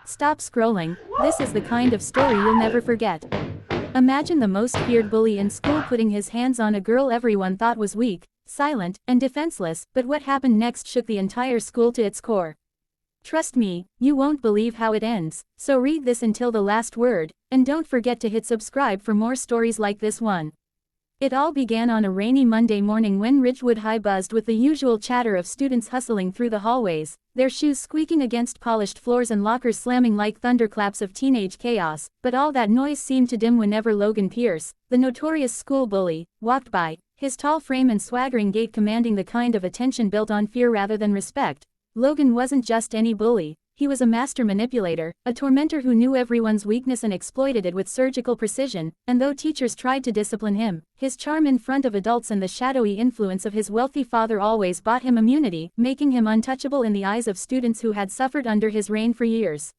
Stop scrolling, this is the kind of story you'll never forget. Imagine the most feared bully in school putting his hands on a girl everyone thought was weak, silent, and defenseless, but what happened next shook the entire school to its core. Trust me, you won't believe how it ends, so read this until the last word, and don't forget to hit subscribe for more stories like this one. It all began on a rainy Monday morning when Ridgewood High buzzed with the usual chatter of students hustling through the hallways, their shoes squeaking against polished floors and lockers slamming like thunderclaps of teenage chaos, but all that noise seemed to dim whenever Logan Pierce, the notorious school bully, walked by, his tall frame and swaggering gait commanding the kind of attention built on fear rather than respect. Logan wasn't just any bully. He was a master manipulator, a tormentor who knew everyone's weakness and exploited it with surgical precision, and though teachers tried to discipline him, his charm in front of adults and the shadowy influence of his wealthy father always bought him immunity, making him untouchable in the eyes of students who had suffered under his reign for years.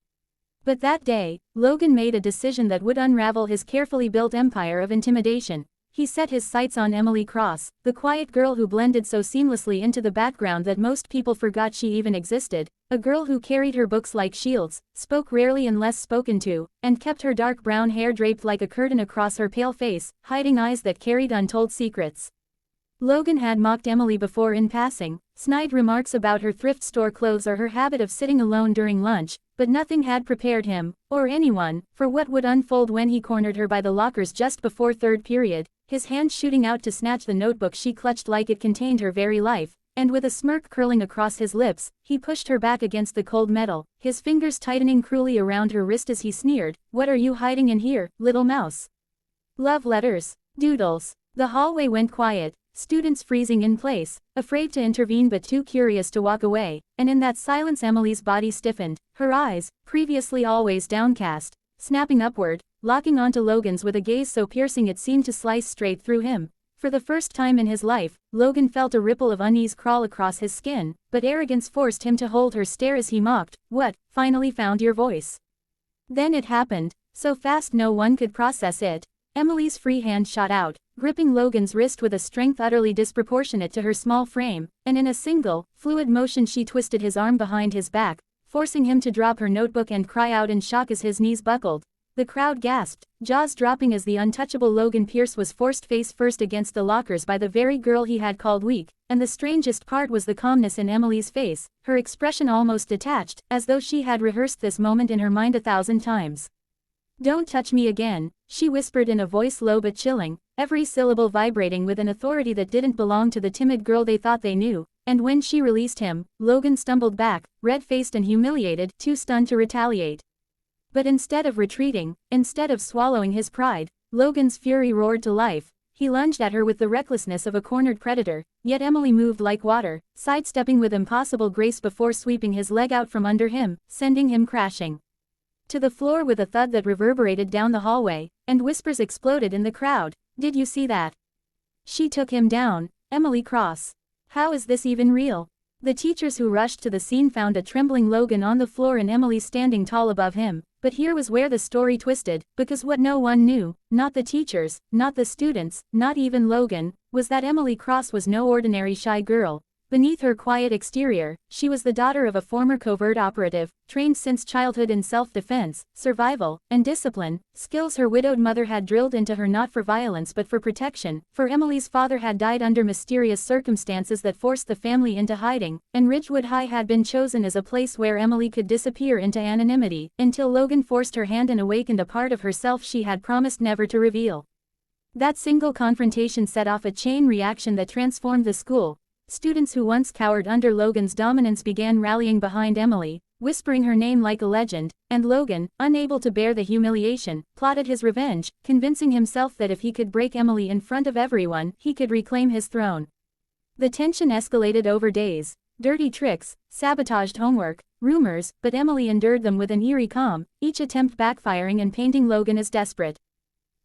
But that day, Logan made a decision that would unravel his carefully built empire of intimidation. He set his sights on Emily Cross, the quiet girl who blended so seamlessly into the background that most people forgot she even existed, a girl who carried her books like shields, spoke rarely unless spoken to, and kept her dark brown hair draped like a curtain across her pale face, hiding eyes that carried untold secrets. Logan had mocked Emily before in passing, snide remarks about her thrift store clothes or her habit of sitting alone during lunch, but nothing had prepared him, or anyone, for what would unfold when he cornered her by the lockers just before third period, his hand shooting out to snatch the notebook she clutched like it contained her very life, and with a smirk curling across his lips, he pushed her back against the cold metal, his fingers tightening cruelly around her wrist as he sneered, "What are you hiding in here, little mouse? Love letters? Doodles." The hallway went quiet, students freezing in place, afraid to intervene but too curious to walk away, and in that silence Emily's body stiffened, her eyes, previously always downcast, snapping upward, locking onto Logan's with a gaze so piercing it seemed to slice straight through him. For the first time in his life, Logan felt a ripple of unease crawl across his skin, but arrogance forced him to hold her stare as he mocked, "What, finally found your voice?" Then it happened, so fast no one could process it. Emily's free hand shot out, gripping Logan's wrist with a strength utterly disproportionate to her small frame, and in a single, fluid motion she twisted his arm behind his back, forcing him to drop her notebook and cry out in shock as his knees buckled. The crowd gasped, jaws dropping as the untouchable Logan Pierce was forced face first against the lockers by the very girl he had called weak, and the strangest part was the calmness in Emily's face, her expression almost detached, as though she had rehearsed this moment in her mind 1,000 times. "Don't touch me again," she whispered in a voice low but chilling, every syllable vibrating with an authority that didn't belong to the timid girl they thought they knew, and when she released him, Logan stumbled back, red-faced and humiliated, too stunned to retaliate. But instead of retreating, instead of swallowing his pride, Logan's fury roared to life. He lunged at her with the recklessness of a cornered predator, yet Emily moved like water, sidestepping with impossible grace before sweeping his leg out from under him, sending him crashing to the floor with a thud that reverberated down the hallway, and whispers exploded in the crowd. "Did you see that? She took him down, Emily Cross. How is this even real?" The teachers who rushed to the scene found a trembling Logan on the floor and Emily standing tall above him. But here was where the story twisted, because what no one knew, not the teachers, not the students, not even Logan, was that Emily Cross was no ordinary shy girl. Beneath her quiet exterior, she was the daughter of a former covert operative, trained since childhood in self-defense, survival, and discipline, skills her widowed mother had drilled into her not for violence but for protection, for Emily's father had died under mysterious circumstances that forced the family into hiding, and Ridgewood High had been chosen as a place where Emily could disappear into anonymity, until Logan forced her hand and awakened a part of herself she had promised never to reveal. That single confrontation set off a chain reaction that transformed the school. Students who once cowered under Logan's dominance began rallying behind Emily, whispering her name like a legend, and Logan, unable to bear the humiliation, plotted his revenge, convincing himself that if he could break Emily in front of everyone, he could reclaim his throne. The tension escalated over days. Dirty tricks, sabotaged homework, rumors, but Emily endured them with an eerie calm, each attempt backfiring and painting Logan as desperate.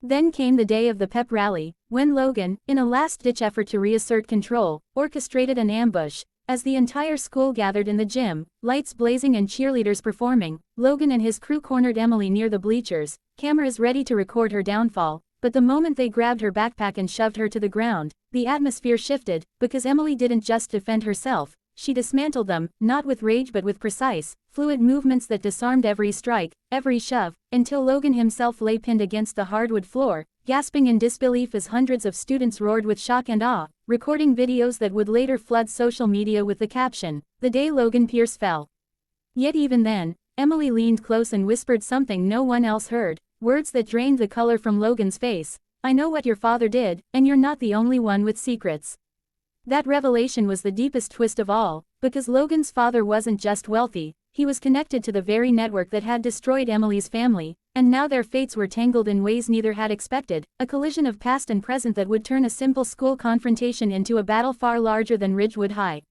Then came the day of the pep rally, when Logan, in a last-ditch effort to reassert control, orchestrated an ambush. As the entire school gathered in the gym, lights blazing and cheerleaders performing, Logan and his crew cornered Emily near the bleachers, cameras ready to record her downfall. But the moment they grabbed her backpack and shoved her to the ground, the atmosphere shifted, because Emily didn't just defend herself, she dismantled them, not with rage but with precise, fluid movements that disarmed every strike, every shove, until Logan himself lay pinned against the hardwood floor, gasping in disbelief as hundreds of students roared with shock and awe, recording videos that would later flood social media with the caption, "The day Logan Pierce fell." Yet even then, Emily leaned close and whispered something no one else heard, words that drained the color from Logan's face. "I know what your father did, and you're not the only one with secrets." That revelation was the deepest twist of all, because Logan's father wasn't just wealthy, he was connected to the very network that had destroyed Emily's family, and now their fates were tangled in ways neither had expected, a collision of past and present that would turn a simple school confrontation into a battle far larger than Ridgewood High.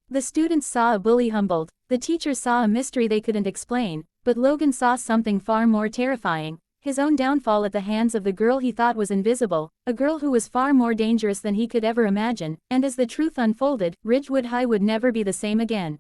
The students saw a bully humbled, the teachers saw a mystery they couldn't explain, but Logan saw something far more terrifying. His own downfall at the hands of the girl he thought was invisible, a girl who was far more dangerous than he could ever imagine, and as the truth unfolded, Ridgewood High would never be the same again.